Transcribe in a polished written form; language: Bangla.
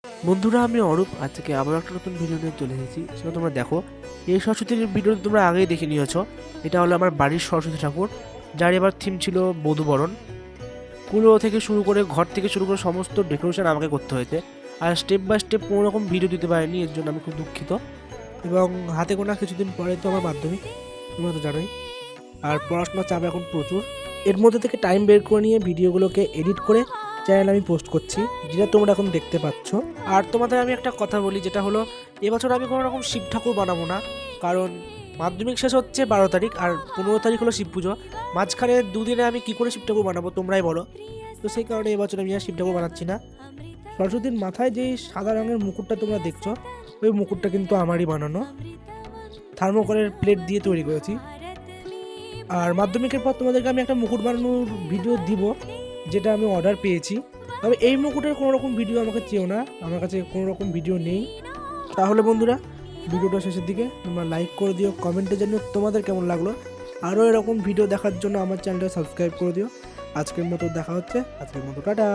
বন্ধুরা, আমি অরূপ আজকে আবার একটা নতুন ভিডিও নিয়ে চলে এসেছি। সেটা তোমরা দেখো। এই সরস্বতীর ভিডিও তোমরা আগেই দেখে নিয়েছো। এটা হলো আমার বাড়ির সরস্বতী ঠাকুর, যার এবার থিম ছিল বধূবরণ। কুলো থেকে শুরু করে ঘর থেকে শুরু করে সমস্ত ডেকোরেশন আমাকে করতে হয়েছে, আর স্টেপ বাই স্টেপ কোনো রকম ভিডিও দিতে পারিনি, এর জন্য আমি খুব দুঃখিত। এবং হাতে গোনা কিছুদিন পরে তো আমার মাধ্যমিক, তোমরা তো জানোই। আর পড়াশোনার চাপ এখন প্রচুর। এর মধ্যে থেকে টাইম বের করে নিয়ে ভিডিওগুলোকে এডিট করে চ্যানেল আমি পোস্ট করছি, যেটা তোমরা এখন দেখতে পাচ্ছ। আর তোমাদের আমি একটা কথা বলি, যেটা হলো এবছর আমি কোনো রকম শিব ঠাকুর বানাবো না, কারণ মাধ্যমিক শেষ হচ্ছে 12 তারিখ, আর 15 তারিখ হলো শিব পুজো। মাঝখানে দুদিনে আমি কি করে শিব ঠাকুর বানাবো তোমরাই বলো। তো সেই কারণে এবছর আমি আর শিব ঠাকুর বানাচ্ছি না। সরস্বতীর মাথায় যেই সাদা রঙের মুকুটটা তোমরা দেখছো, ওই মুকুটটা কিন্তু আমারই বানানো, থার্মোকলের প্লেট দিয়ে তৈরি করেছি। আর মাধ্যমিকের পর তোমাদেরকে আমি একটা মুকুট বানানোর ভিডিও দিব, যেটা আমি অর্ডার পেয়েছি। তবে এই মুকুটের কোনো রকম ভিডিও আমাকে চেয়েও না, আমার কাছে কোনো রকম ভিডিও নেই। তাহলে বন্ধুরা, ভিডিওটা শেষের দিকে তোমরা লাইক করে দিও, কমেন্টে জানিও তোমাদের কেমন লাগলো। আরও এরকম ভিডিও দেখার জন্য আমার চ্যানেলটা সাবস্ক্রাইব করে দিও। আজকের মতো দেখা হচ্ছে, আজকের মতো টাটা।